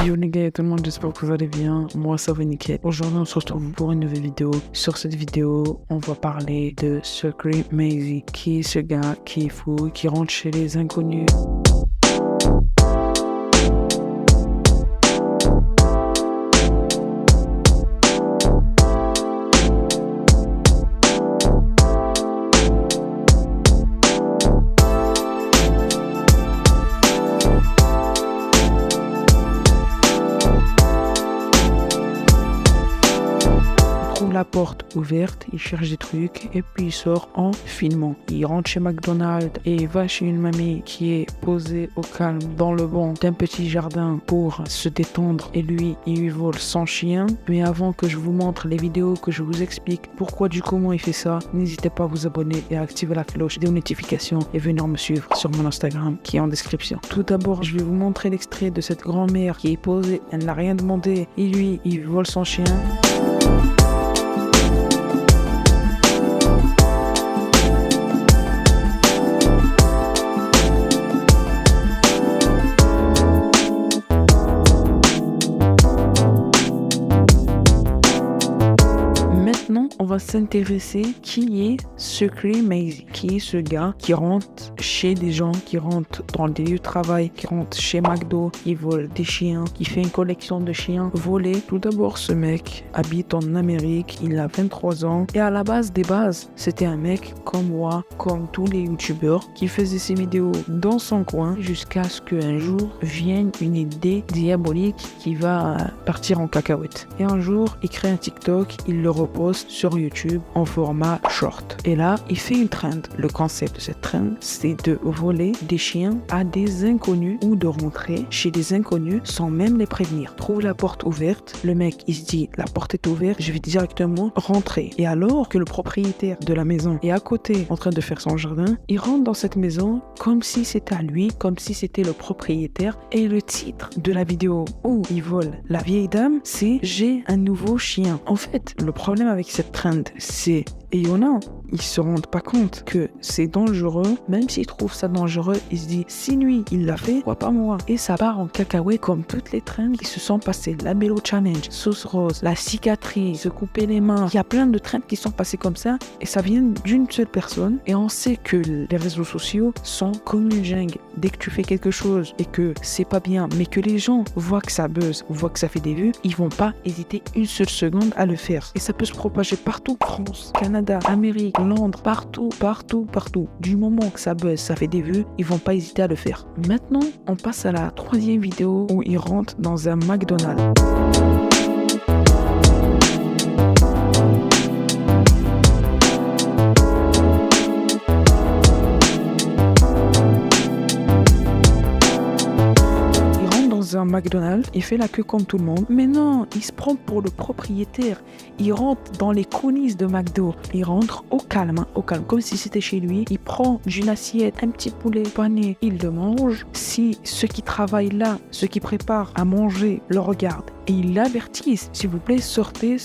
Yo les gars et tout le monde, j'espère que vous allez bien. Moi ça va nickel. Aujourd'hui on se retrouve pour une nouvelle vidéo. Sur cette vidéo, on va parler de Secret Maisie, qui est ce gars qui est fou, qui rentre chez les inconnus. La porte ouverte, il cherche des trucs et puis il sort en filmant. Il rentre chez McDonald's et il va chez une mamie qui est posée au calme dans le banc d'un petit jardin pour se détendre et lui, il lui vole son chien. Mais avant que je vous montre les vidéos, que je vous explique pourquoi du comment il fait ça, n'hésitez pas à vous abonner et à activer la cloche des notifications et venir me suivre sur mon Instagram qui est en description. Tout d'abord, je vais vous montrer l'extrait de cette grand-mère qui est posée, elle n'a rien demandé et lui, il vole son chien. Maintenant, on va s'intéresser qui est Secret Maisie, qui est ce gars qui rentre chez des gens, qui rentre dans des lieux de travail, qui rentre chez McDo, qui vole des chiens, qui fait une collection de chiens volés. Tout d'abord, ce mec habite en Amérique, il a 23 ans et à la base des bases, c'était un mec comme moi, comme tous les youtubeurs, qui faisait ses vidéos dans son coin jusqu'à ce qu'un jour vienne une idée diabolique qui va partir en cacahuète. Et un jour, il crée un TikTok, il le reposte sur YouTube en format short. Et là, il fait une trend. Le concept de cette trend, c'est de voler des chiens à des inconnus ou de rentrer chez des inconnus sans même les prévenir. Trouve la porte ouverte, le mec, il se dit, la porte est ouverte, je vais directement rentrer. Et alors que le propriétaire de la maison est à côté en train de faire son jardin, il rentre dans cette maison comme si c'était à lui, comme si c'était le propriétaire. Et le titre de la vidéo où il vole la vieille dame, c'est « J'ai un nouveau chien ». En fait, le problème avec cette trend, c'est et il y en a, ils se rendent pas compte que c'est dangereux. Même s'ils trouvent ça dangereux, ils se disent si lui il l'a fait, pourquoi pas moi? Et ça part en cacahuète comme toutes les trends qui se sont passées. La Bello Challenge, sauce rose, la cicatrice, se couper les mains. Il y a plein de trends qui sont passées comme ça et ça vient d'une seule personne. Et on sait que les réseaux sociaux sont comme une jungle. Dès que tu fais quelque chose et que c'est pas bien, mais que les gens voient que ça buzz, voient que ça fait des vues, ils vont pas hésiter une seule seconde à le faire. Et ça peut se propager partout, France, Canada, Amérique, Londres, partout. Du moment que ça buzz, ça fait des vues, ils vont pas hésiter à le faire. Maintenant, on passe à la troisième vidéo où il rentre dans un McDonald's. Un McDonald's, il fait la queue comme tout le monde, mais non, il se prend pour le propriétaire. Il rentre dans les coulisses de McDo, il rentre au calme, comme si c'était chez lui. Il prend d'une assiette un petit poulet pané, il le mange. Si ceux qui travaillent là, ceux qui préparent à manger, le regardent et ils l'avertissent, s'il vous plaît, sortez.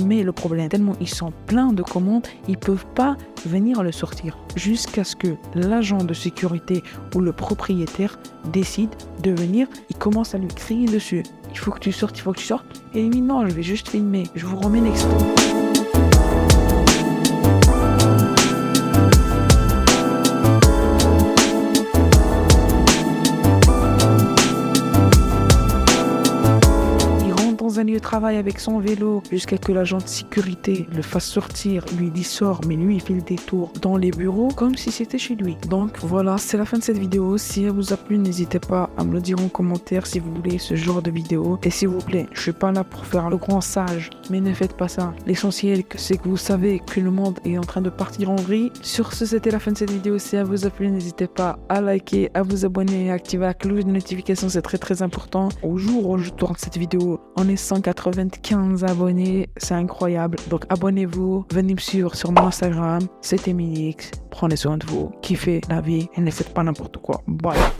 Mais le problème, tellement ils sont pleins de commandes, ils peuvent pas venir le sortir jusqu'à ce que l'agent de sécurité ou le propriétaire décide de venir. Il commence à lui crier dessus. Il faut que tu sortes. Et lui, non, je vais juste filmer. Je vous remets l'extrait. Un lieu de travail avec son vélo jusqu'à que l'agent de sécurité le fasse sortir, lui dit sort, mais lui il fait le détour dans les bureaux comme si c'était chez lui. Donc voilà, c'est la fin de cette vidéo. Si elle vous a plu, n'hésitez pas à me le dire en commentaire si vous voulez ce genre de vidéo. Et s'il vous plaît, je suis pas là pour faire le grand sage, mais ne faites pas ça. L'essentiel c'est que vous savez que le monde est en train de partir en vrille. Sur ce, c'était la fin de cette vidéo. Si elle vous a plu, n'hésitez pas à liker, à vous abonner et à activer la cloche de notification, c'est très important. Au jour où je tourne cette vidéo, on est 195 abonnés, c'est incroyable. Donc abonnez-vous, venez me suivre sur mon Instagram. C'était Minix, prenez soin de vous, kiffez la vie et ne faites pas n'importe quoi. Bye.